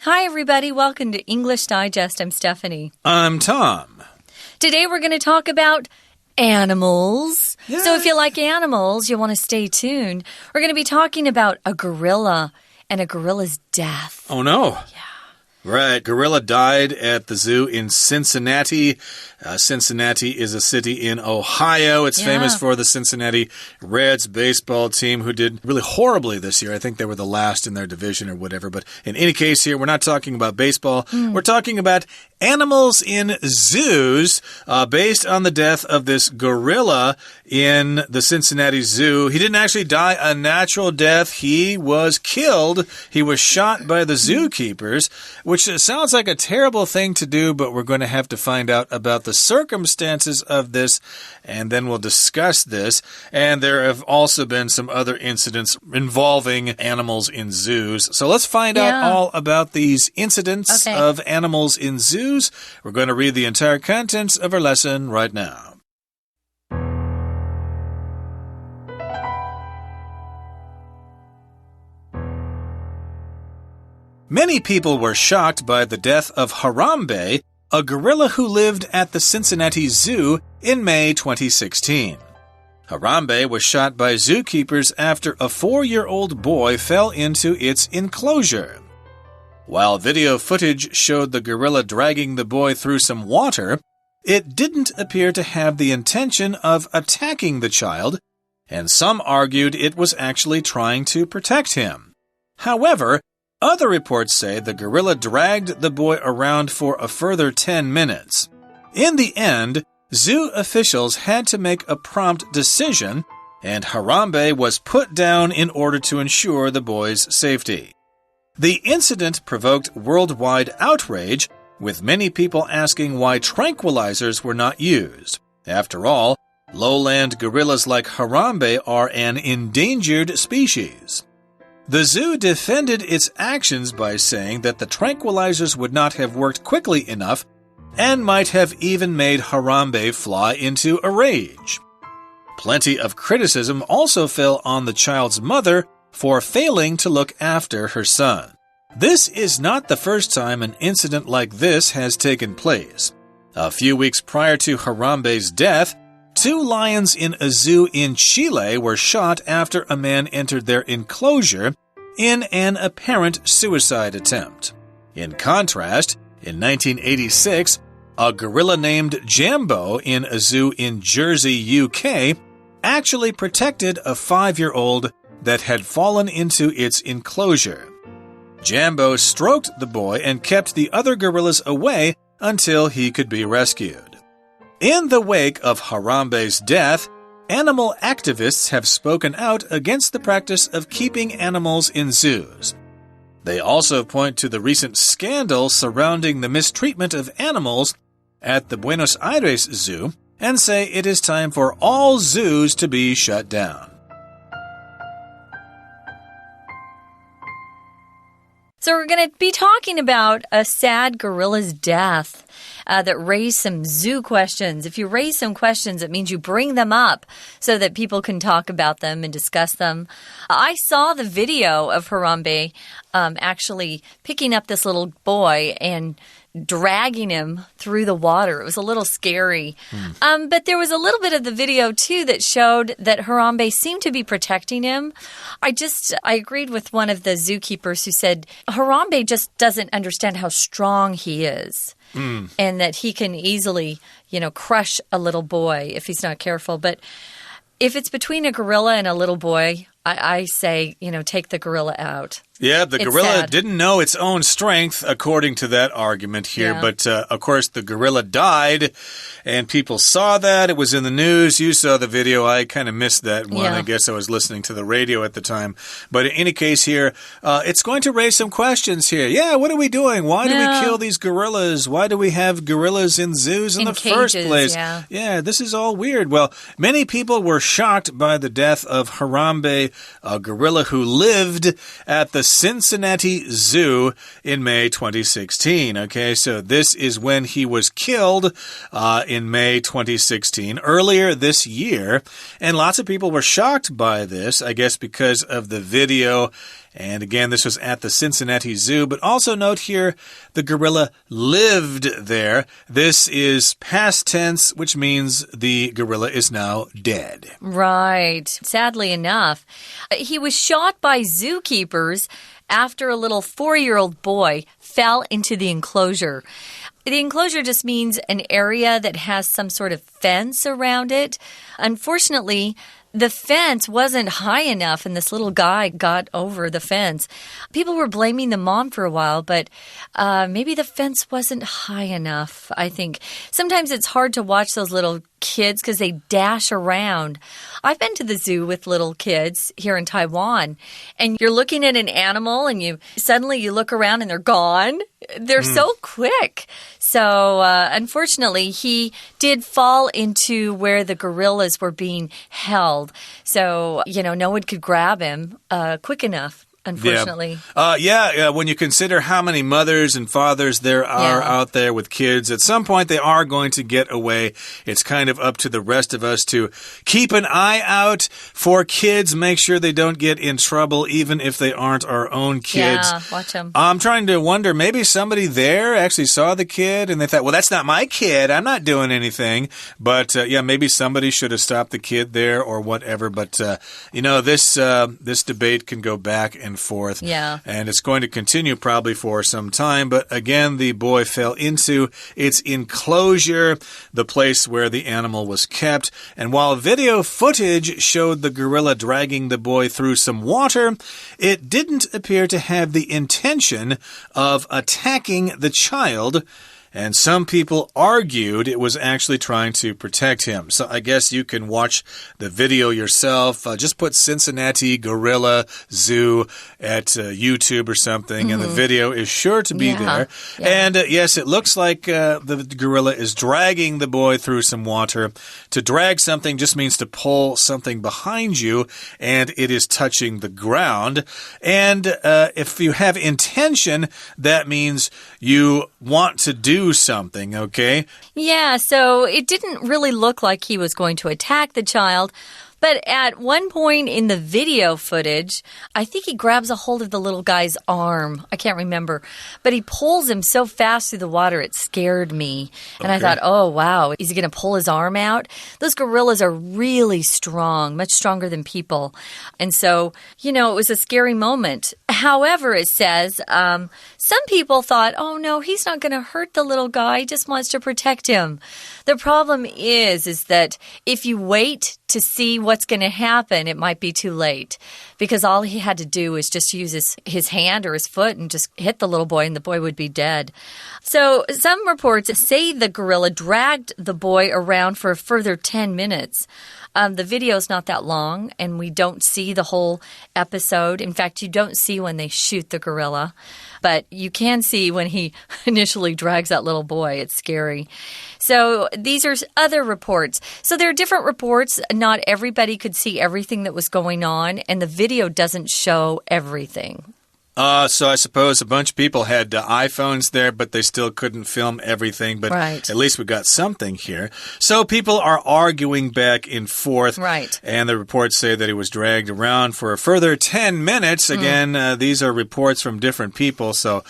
Hi, everybody. Welcome to English Digest. I'm Stephanie. I'm Tom. Today we're going to talk about animals. Yes. So if you like animals, you'll want to stay tuned. We're going to be talking about a gorilla and a gorilla's death. Oh, no. Yeah. Right. Gorilla died at the zoo in Cincinnati. Cincinnati is a city in Ohio. It's famous for the Cincinnati Reds baseball team who did really horribly this year. I think they were the last in their division or whatever. But in any case here, we're not talking about baseball. We're talking about animals in zoos based on the death of this gorilla in the Cincinnati Zoo. He didn't actually die a natural death. He was killed. He was shot by the zookeepers, which sounds like a terrible thing to do, but we're going to have to find out about the circumstances of this, and then we'll discuss this. And there have also been some other incidents involving animals in zoos. So let's find out all about these incidents of animals in zoos. We're going to read the entire contents of our lesson right now. Many people were shocked by the death of Harambe, a gorilla who lived at the Cincinnati Zoo in May 2016. Harambe was shot by zookeepers after a 4-year-old boy fell into its enclosure. While video footage showed the gorilla dragging the boy through some water, it didn't appear to have the intention of attacking the child, and some argued it was actually trying to protect him. However, other reports say the gorilla dragged the boy around for a further 10 minutes. In the end, zoo officials had to make a prompt decision, and Harambe was put down in order to ensure the boy's safety. The incident provoked worldwide outrage, with many people asking why tranquilizers were not used. After all, lowland gorillas like Harambe are an endangered species. The zoo defended its actions by saying that the tranquilizers would not have worked quickly enough and might have even made Harambe fly into a rage. Plenty of criticism also fell on the child's mother for failing to look after her son. This is not the first time an incident like this has taken place. A few weeks prior to Harambe's death, 2 lions in a zoo in Chile were shot after a man entered their enclosure in an apparent suicide attempt. In contrast, in 1986, a gorilla named Jambo in a zoo in Jersey, UK, actually protected a 5-year-old that had fallen into its enclosure. Jambo stroked the boy and kept the other gorillas away until he could be rescued. In the wake of Harambe's death, animal activists have spoken out against the practice of keeping animals in zoos. They also point to the recent scandal surrounding the mistreatment of animals at the Buenos Aires Zoo and say it is time for all zoos to be shut down. So we're going to be talking about a sad gorilla's death that raised some zoo questions. If you raise some questions, it means you bring them up so that people can talk about them and discuss them. I saw the video of Harambe actually picking up this little boy and dragging him through the water. It was a little scary. But there was a little bit of the video, too, that showed that Harambe seemed to be protecting him. I agreed with one of the zookeepers who said Harambe just doesn't understand how strong he is. And that he can easily, crush a little boy if he's not careful. But if it's between a gorilla and a little boy, I say, take the gorilla out. Yeah, the gorilla didn't know its own strength, according to that argument here. Yeah. But, of course, the gorilla died, and people saw that. It was in the news. You saw the video. I kind of missed that one. Yeah. I guess I was listening to the radio at the time. But in any case here, it's going to raise some questions here. Yeah, what are we doing? Why do we kill these gorillas? Why do we have gorillas in zoos in the first place? Yeah, this is all weird. Well, many people were shocked by the death of Harambe, a gorilla who lived at the Cincinnati Zoo in May 2016. Okay, so this is when he was killed in May 2016, earlier this year. And lots of people were shocked by this, I guess because of the video And again, this was at the Cincinnati Zoo. But also note here, the gorilla lived there. This is past tense, which means the gorilla is now dead. Right. Sadly enough, he was shot by zookeepers after a little 4-year-old boy fell into the enclosure. The enclosure just means an area that has some sort of fence around it. Unfortunately, the fence wasn't high enough, and this little guy got over the fence. People were blaming the mom for a while, but maybe the fence wasn't high enough, I think. Sometimes it's hard to watch those little kids because they dash around. I've been to the zoo with little kids here in Taiwan, and you're looking at an animal, and suddenly you look around and they're gone. They're so quick. So, unfortunately, he did fall into where the gorillas were being held. So, no one could grab him quick enough. Unfortunately. Yeah, when you consider how many mothers and fathers there are out there with kids, at some point they are going to get away. It's kind of up to the rest of us to keep an eye out for kids, make sure they don't get in trouble, even if they aren't our own kids. Yeah, watch them. I'm trying to wonder, maybe somebody there actually saw the kid and they thought, well, that's not my kid. I'm not doing anything. But, maybe somebody should have stopped the kid there or whatever. But, this debate can go back and forth. Yeah. And it's going to continue probably for some time. But again, the boy fell into its enclosure, the place where the animal was kept. And while video footage showed the gorilla dragging the boy through some water, it didn't appear to have the intention of attacking the child. And some people argued it was actually trying to protect him. So I guess you can watch the video yourself. Just put Cincinnati Gorilla Zoo at YouTube or something, and the video is sure to be there. Yeah. And yes, it looks like the gorilla is dragging the boy through some water. To drag something just means to pull something behind you, and it is touching the ground. And if you have intention, that means you want to do something, okay? Yeah, so it didn't really look like he was going to attack the child. But at one point in the video footage, I think he grabs a hold of the little guy's arm. I can't remember. But he pulls him so fast through the water, it scared me. And I thought, oh, wow, is he going to pull his arm out? Those gorillas are really strong, much stronger than people. And so, it was a scary moment. However, it says, some people thought, oh, no, he's not going to hurt the little guy. He just wants to protect him. The problem is that if you wait to see what's going to happen, it might be too late, because all he had to do was just use his hand or his foot and just hit the little boy, and the boy would be dead. So some reports say the gorilla dragged the boy around for a further 10 minutes. The video is not that long, and we don't see the whole episode. In fact, you don't see when they shoot the gorilla, but you can see when he initially drags that little boy. It's scary. So these are other reports. So there are different reports. Not everybody could see everything that was going on, and the video doesn't show everything. So I suppose a bunch of people had iPhones there, but they still couldn't film everything. But at least we got something here. So people are arguing back and forth. Right. And the reports say that he was dragged around for a further 10 minutes. Again, these are reports from different people, so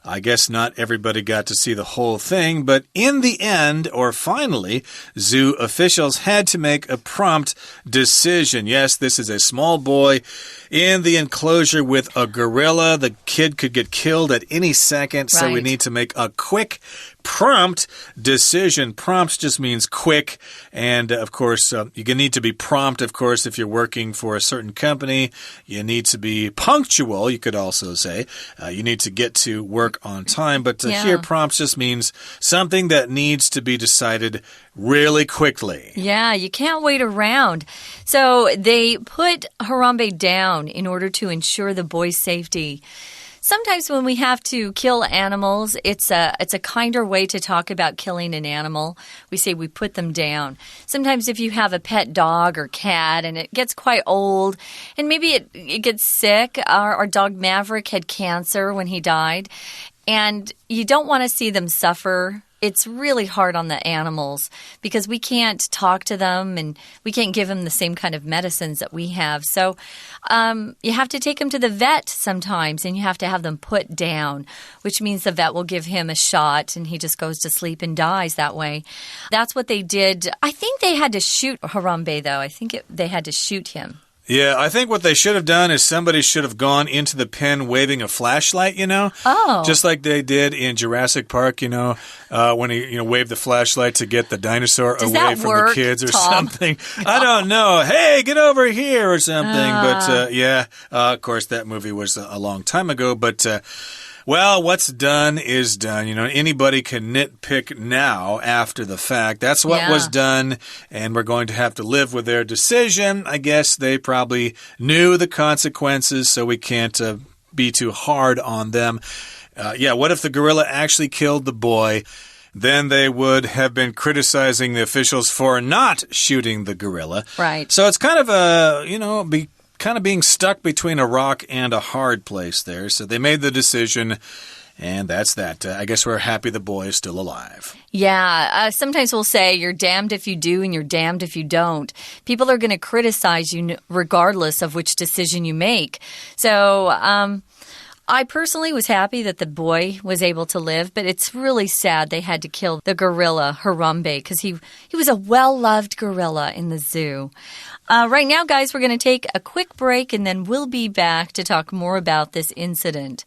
I guess not everybody got to see the whole thing, but in the end, or finally, zoo officials had to make a prompt decision. Yes, this is a small boy in the enclosure with a gorilla. The kid could get killed at any second, so we need to make a quick prompt decision. Prompt just means quick. And of course, you need to be prompt, of course, if you're working for a certain company. You need to be punctual, you could also say. You need to get to work on time. But here, prompt just means something that needs to be decided really quickly. Yeah, you can't wait around. So they put Harambe down in order to ensure the boy's safety. Sometimes when we have to kill animals, it's a kinder way to talk about killing an animal. We say we put them down. Sometimes if you have a pet dog or cat and it gets quite old and maybe it gets sick, our dog Maverick had cancer when he died. And you don't want to see them suffer it's really hard on the animals because we can't talk to them and we can't give them the same kind of medicines that we have. So you have to take them to the vet sometimes and you have to have them put down, which means the vet will give him a shot and he just goes to sleep and dies that way. That's what they did. I think they had to shoot Harambe, though. I think they had to shoot him. Yeah, I think what they should have done is somebody should have gone into the pen waving a flashlight, Oh. Just like they did in Jurassic Park, when he, waved the flashlight to get the dinosaur away from the kids or something. I don't know. Hey, get over here or something. But, of course, that movie was a long time ago. But, well, what's done is done. Anybody can nitpick now after the fact. That's what was done, and we're going to have to live with their decision. I guess they probably knew the consequences, so we can't be too hard on them. What if the gorilla actually killed the boy? Then they would have been criticizing the officials for not shooting the gorilla. Right. So it's kind of kind of being stuck between a rock and a hard place there. So they made the decision, and that's that. I guess we're happy the boy is still alive. Yeah, sometimes we'll say you're damned if you do and you're damned if you don't. People are going to criticize you regardless of which decision you make. So I personally was happy that the boy was able to live, but it's really sad they had to kill the gorilla, Harambe, because he was a well-loved gorilla in the zoo. Right now, guys, we're going to take a quick break, and then we'll be back to talk more about this incident.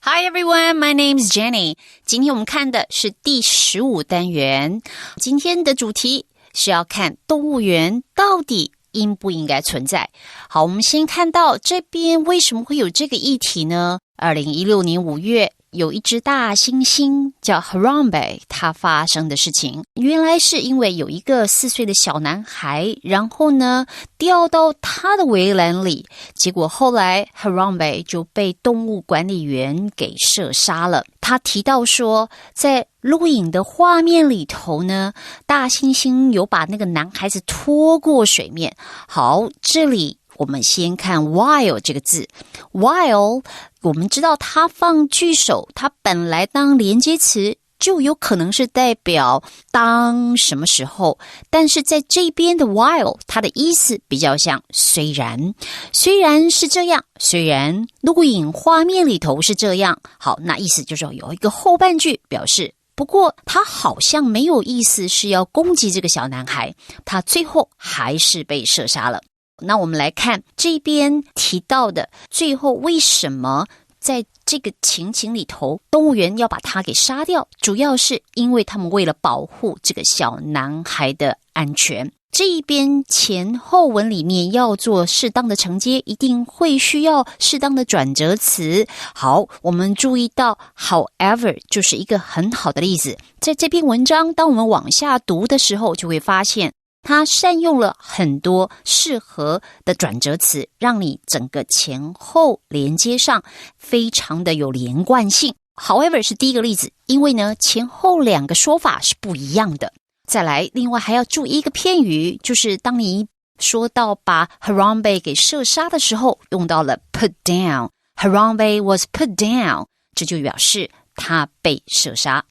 Hi everyone, my name is Jenny. 今天我们看的是第15单元。今天的主题是要看动物园到底应不应该存在。好，我们先看到这边为什么会有这个议题呢？2016年5月，有一只大猩猩叫 Harambe， 它发生的事情，原来是因为有一个4岁的小男孩，然后呢掉到他的围栏里，结果后来 Harambe 就被动物管理员给射杀了。他提到说，在录影的画面里头呢，大猩猩有把那个男孩子拖过水面。好，这里我们先看 while 这个字。 while 我们知道它放句首，它本来当连接词就有可能是代表当什么时候，但是在这边的 while 它的意思比较像虽然是这样，虽然录影画面里头是这样。好，那意思就是有一个后半句表示，不过他好像没有意思是要攻击这个小男孩，他最后还是被射杀了。那我们来看这边提到的最后为什么在这个情景里头动物园要把他给杀掉，主要是因为他们为了保护这个小男孩的安全。这一边前后文里面要做适当的承接，一定会需要适当的转折词。好，我们注意到 however 就是一个很好的例子。在这篇文章当我们往下读的时候，就会发现它善用了很多适合的转折词，让你整个前后连接上非常的有连贯性。 However 是第一个例子，因为呢前后两个说法是不一样的。再来，另外还要注意一个片语，就是当你说到把 Harambe 给射杀的时候，用到了 put down。 Harambe was put down， 这就表示他被射杀。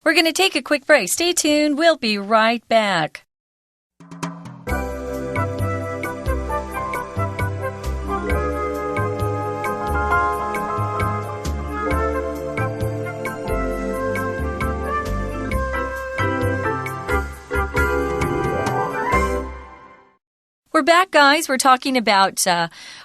We're going to take a quick break. Stay tuned. We'll be right back. We're back, guys. We're talking about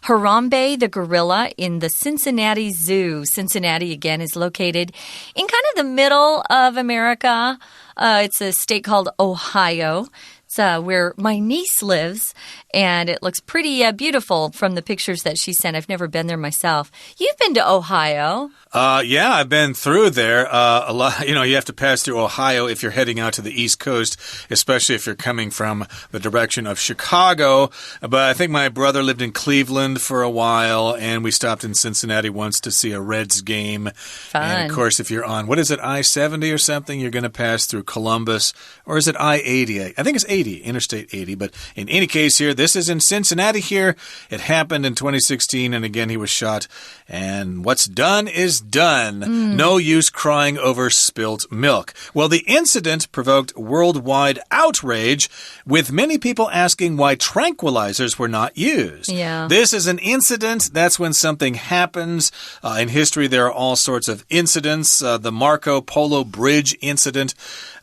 Harambe, the gorilla, in the Cincinnati Zoo. Cincinnati, again, is located in kind of the middle of America. It's a state called Ohio. It's where my niece lives, and it looks pretty beautiful from the pictures that she sent. I've never been there myself. You've been to Ohio. Yeah, I've been through there. A lot, you have to pass through Ohio if you're heading out to the East Coast, especially if you're coming from the direction of Chicago. But I think my brother lived in Cleveland for a while, and we stopped in Cincinnati once to see a Reds game. Fun. And, of course, if you're on, what is it, I-70 or something, you're going to pass through Columbus. Or is it I-80? I think it's 80. 80, Interstate 80. But in any case here, this is in Cincinnati here. It happened in 2016, and again, he was shot. And what's done is done. No use crying over spilt milk. Well, the incident provoked worldwide outrage, with many people asking why tranquilizers were not used. Yeah. This is an incident. That's when something happens. In history, there are all sorts of incidents. The Marco Polo Bridge incident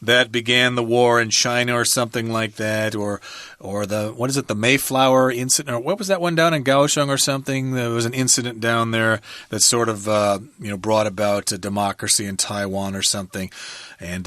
that began the war in China or something like that, or the Mayflower incident, or what was that one down in Kaohsiung or something? There was an incident down there that sort of brought about democracy in Taiwan or something. And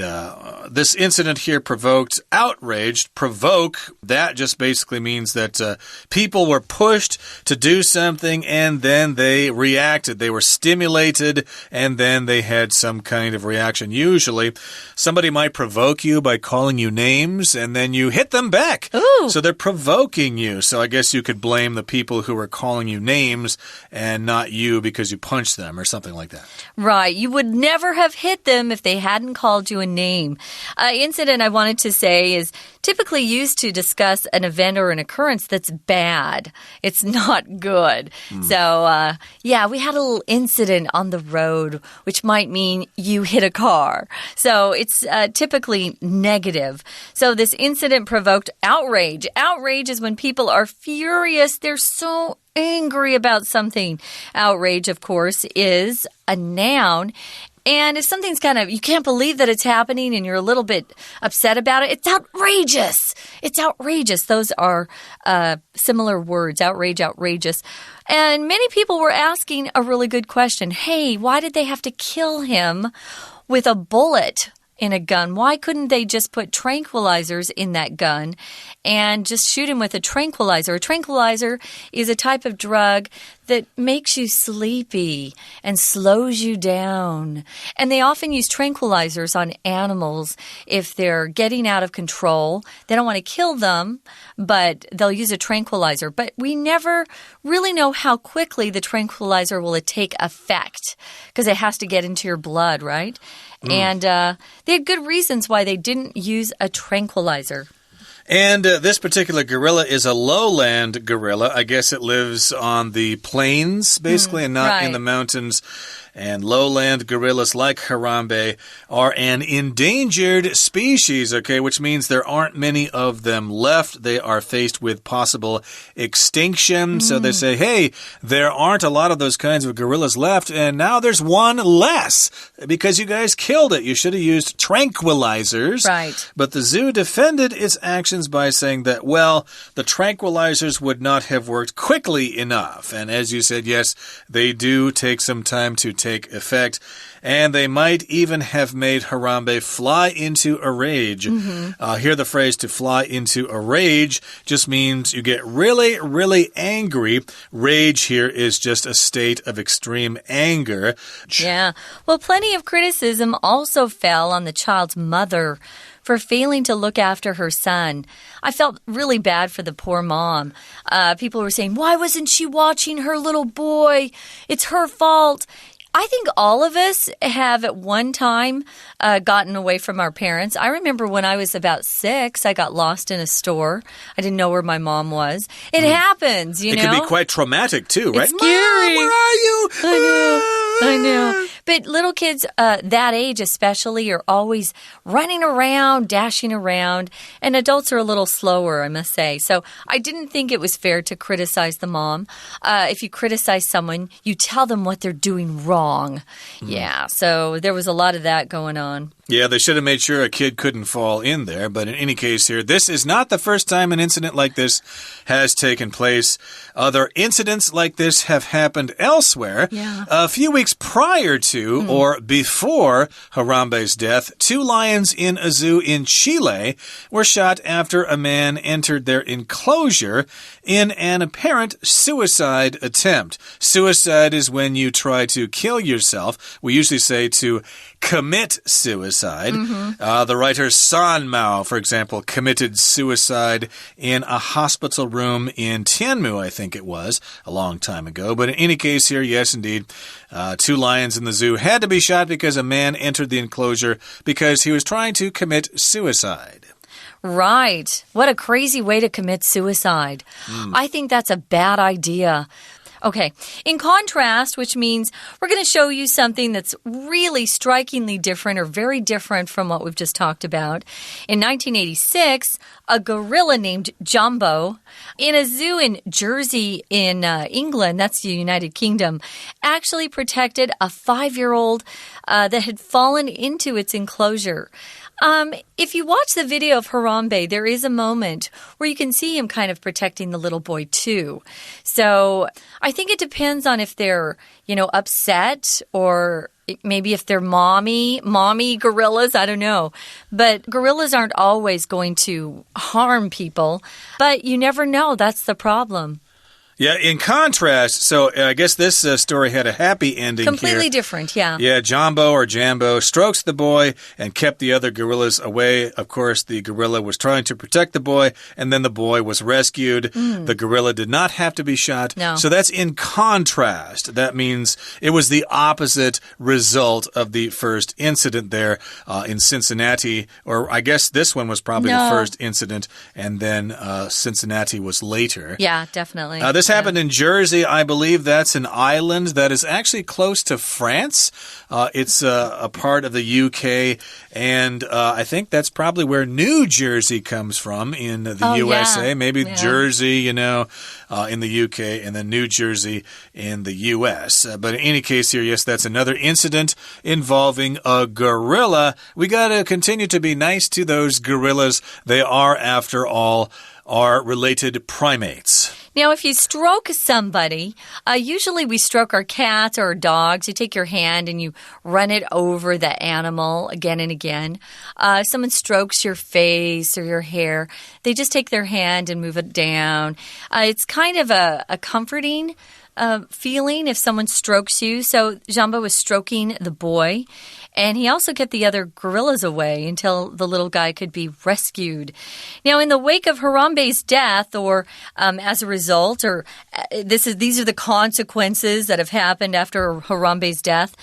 this incident here provoked outrage. Provoke, that just basically means that people were pushed to do something and then they reacted. They were stimulated and then they had some kind of reaction. Usually, somebody might provoke you by calling you names and then you hit them back. Ooh. So they're provoking you. So I guess you could blame the people who were calling you names and not you because you punched them or something like that. Right. You would never have hit them if they hadn't called you a name. Incident I wanted to say is typically used to discuss an event or an occurrence that's bad. It's not good. So, we had a little incident on the road, which might mean you hit a car. So it's typically negative. So this incident provoked outrage. Outrage is when people are furious. They're so angry about something. Outrage, of course, is a noun. And if something's you can't believe that it's happening and you're a little bit upset about it, it's outrageous. It's outrageous. Those are similar words, outrage, outrageous. And many people were asking a really good question. Hey, why did they have to kill him with a bullet in a gun? Why couldn't they just put tranquilizers in that gun and just shoot him with a tranquilizer? A tranquilizer is a type of drug that makes you sleepy and slows you down. And they often use tranquilizers on animals if they're getting out of control. They don't want to kill them, but they'll use a tranquilizer. But we never really know how quickly the tranquilizer will take effect because it has to get into your blood, right? And they had good reasons why they didn't use a tranquilizer. And this particular gorilla is a lowland gorilla. I guess it lives on the plains, basically, and not in the mountains. And lowland gorillas like Harambe are an endangered species, okay, which means there aren't many of them left. They are faced with possible extinction. So they say, hey, there aren't a lot of those kinds of gorillas left, and now there's one less because you guys killed it. You should have used tranquilizers. Right. But the zoo defended its actions by saying that, well, the tranquilizers would not have worked quickly enough. And as you said, yes, they do take some time to take effect, and they might even have made Harambe fly into a rage. Here the phrase to fly into a rage just means you get really, really angry. Rage here is just a state of extreme anger. Yeah. Well, plenty of criticism also fell on the child's mother for failing to look after her son. I felt really bad for the poor mom. People were saying, why wasn't she watching her little boy? It's her fault. I think all of us have at one time gotten away from our parents. I remember when I was about 6, I got lost in a store. I didn't know where my mom was. It happens, you know. It can be quite traumatic too, right? It's scary. Mom, where are you? I know. But little kids that age especially are always running around, dashing around, and adults are a little slower, I must say. So I didn't think it was fair to criticize the mom. If you criticize someone, you tell them what they're doing wrong. Yeah, so there was a lot of that going on. Yeah, they should have made sure a kid couldn't fall in there. But in any case here, this is not the first time an incident like this has taken place. Other incidents like this have happened elsewhere. Yeah. A few weeks prior to or before Harambe's death, 2 lions in a zoo in Chile were shot after a man entered their enclosure in an apparent suicide attempt. Suicide is when you try to kill yourself. We usually say to commit suicide. The writer San Mao, for example, committed suicide in a hospital room in Tianmu, I think it was, a long time ago. But in any case here, yes, indeed, 2 lions in the zoo had to be shot because a man entered the enclosure because he was trying to commit suicide. Right. What a crazy way to commit suicide. I think that's a bad idea.Okay, in contrast, which means we're going to show you something that's really strikingly different or very different from what we've just talked about. In 1986, a gorilla named Jumbo in a zoo in Jersey in England, that's the United Kingdom, actually protected a 5-year-old that had fallen into its enclosure.If you watch the video of Harambe, there is a moment where you can see him kind of protecting the little boy too. So I think it depends on if they're, upset or maybe if they're mommy gorillas, I don't know. But gorillas aren't always going to harm people, but you never know. That's the problem.Yeah, in contrast, so I guess this story had a happy ending Completely different, yeah. Yeah, Jumbo or Jambo strokes the boy and kept the other gorillas away. Of course, the gorilla was trying to protect the boy, and then the boy was rescued. The gorilla did not have to be shot. No. So that's in contrast. That means it was the opposite result of the first incident there in Cincinnati. Or I guess this one was probably the first incident, and then Cincinnati was later. Yeah, definitely. This happened in Jersey. I believe that's an island that is actually close to France. It's a part of the UK, and I think that's probably where New Jersey comes from in the USA. Yeah. Maybe Jersey, in the UK, and then New Jersey in the US. But in any case here, yes, that's another incident involving a gorilla. We got to continue to be nice to those gorillas. They are, after all, are related primates.Now, if you stroke somebody, usually we stroke our cats or our dogs. You take your hand and you run it over the animal again and again. Someone strokes your face or your hair. They just take their hand and move it down. It's kind of a comforting feeling if someone strokes you. So Jumbo was stroking the boy. And he also kept the other gorillas away until the little guy could be rescued. Now, in the wake of Harambe's death, or as a result, or these are the consequences that have happened after Harambe's death,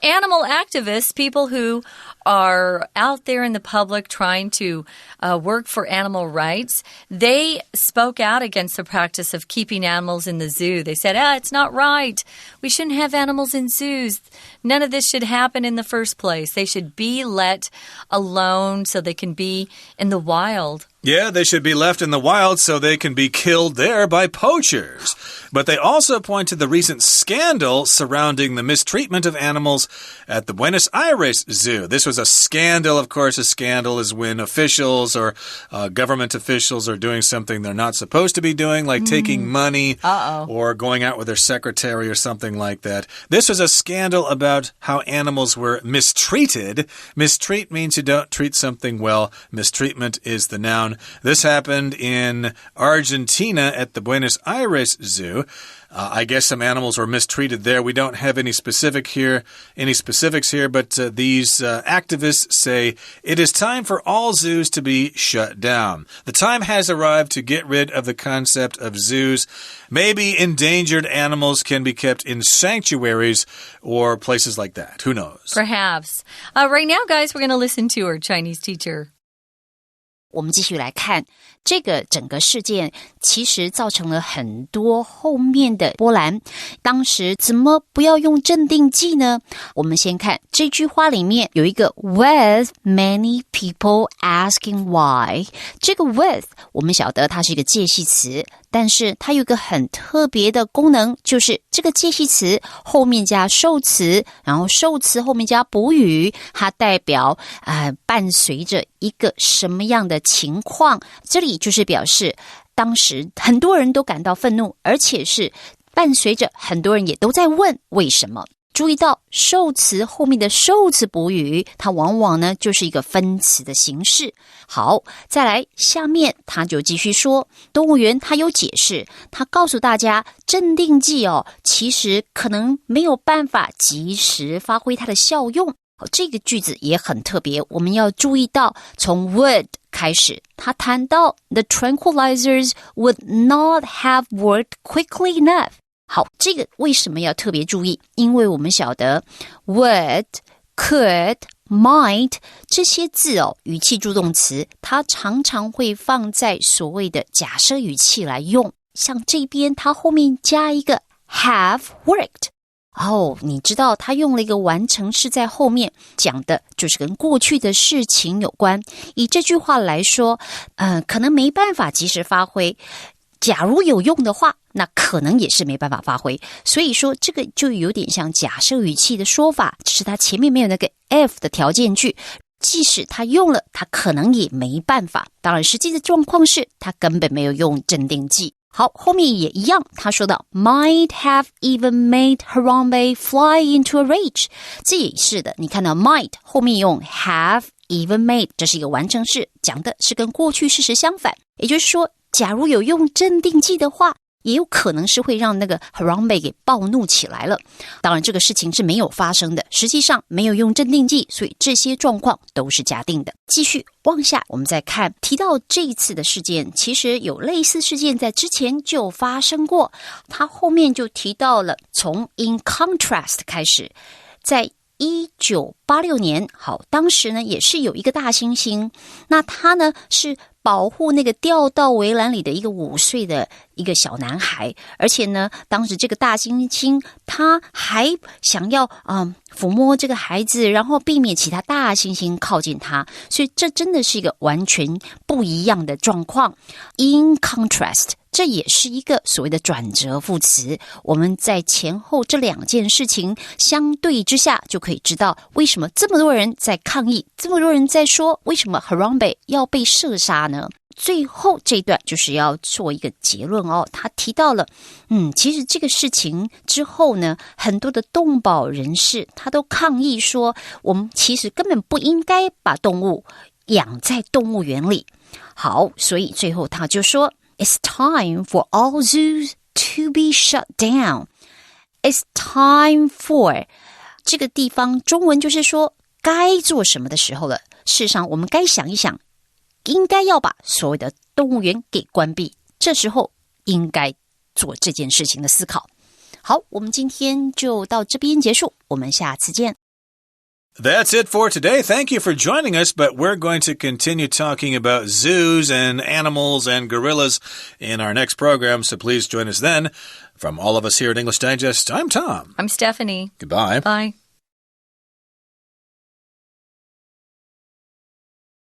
animal activists, people who are out there in the public trying to work for animal rights, they spoke out against the practice of keeping animals in the zoo. They said, it's not right. We shouldn't have animals in zoos. None of this should happen in the first place. They should be let alone so they can be in the wild. Yeah, they should be left in the wild so they can be killed there by poachers. But they also point to the recent scandal surrounding the mistreatment of animals at the Buenos Aires Zoo. This was a scandal. Of course, a scandal is when officials or government officials are doing something they're not supposed to be doing, like taking money or going out with their secretary or something like that. This was a scandal about how animals were mistreated. Mistreat means you don't treat something well. Mistreatment is the noun. This happened in Argentina at the Buenos Aires Zoo. I guess some animals were mistreated there. We don't have any specifics here, but these activists say it is time for all zoos to be shut down. The time has arrived to get rid of the concept of zoos. Maybe endangered animals can be kept in sanctuaries or places like that. Who knows? Perhaps. Right now, guys, we're going to listen to our Chinese teacher.我们继续来看这个整个事件，其实造成了很多后面的波澜。当时怎么不要用镇定剂呢？我们先看这句话里面有一个 with many people asking why。这个 with 我们晓得它是一个介系词，但是它有一个很特别的功能，就是这个介系词后面加受词，然后受词后面加补语，它代表伴随着一个什么样的情况。这里就是表示当时很多人都感到愤怒，而且是伴随着很多人也都在问为什么。注意到受词后面的受词补语，它往往呢就是一个分词的形式。好，再来下面他就继续说，动物园他有解释，他告诉大家镇定剂其实可能没有办法及时发挥它的效用。这个句子也很特别，我们要注意到从 would 开始，他谈到 the tranquilizers would not have worked quickly enough。好，这个为什么要特别注意？因为我们晓得 would、could、might 这些字语气助动词，它常常会放在所谓的假设语气来用。像这边它后面加一个 have worked。你知道他用了一个完成式在后面，讲的就是跟过去的事情有关。以这句话来说，可能没办法及时发挥。假如有用的话，那可能也是没办法发挥。所以说，这个就有点像假设语气的说法，只是他前面没有那个 if 的条件句。即使他用了，他可能也没办法。当然，实际的状况是他根本没有用镇定剂。好，后面也一样，他说到 might have even made Harambe fly into a rage， 这也是的。你看到 might 后面用 have even made， 这是一个完成式，讲的是跟过去事实相反。也就是说，假如有用镇定剂的话，也有可能是会让那个 Harambe 给暴怒起来了。当然这个事情是没有发生的，实际上没有用镇定剂，所以这些状况都是假定的。继续往下我们再看，提到这一次的事件，其实有类似事件在之前就发生过。他后面就提到了从 in contrast 开始，在1986年，好，当时呢也是有一个大猩猩，那他呢是保护那个掉到围栏里的一个5岁的一个小男孩，而且呢，当时这个大猩猩他还想要抚摸这个孩子，然后避免其他大猩猩靠近他，所以这真的是一个完全不一样的状况。In contrast， 这也是一个所谓的转折副词，我们在前后这两件事情相对之下，就可以知道为什么这么多人在抗议，这么多人在说为什么 Harambe 要被射杀呢？最后这一段就是要做一个结论他提到了其实这个事情之后呢，很多的动保人士他都抗议说，我们其实根本不应该把动物养在动物园里。好，所以最后他就说 It's time for all zoos to be shut down. It's time for 这个地方中文就是说该做什么的时候了。事实上我们该想一想，应该要把所谓的动物园给关闭，这时候应该做这件事情的思考。好，我们今天就到这边结束，我们下次见。That's it for today. Thank you for joining us, but we're going to continue talking about zoos and animals and gorillas in our next program, so please join us then. From all of us here at English Digest, I'm Tom. I'm Stephanie. Goodbye. Bye.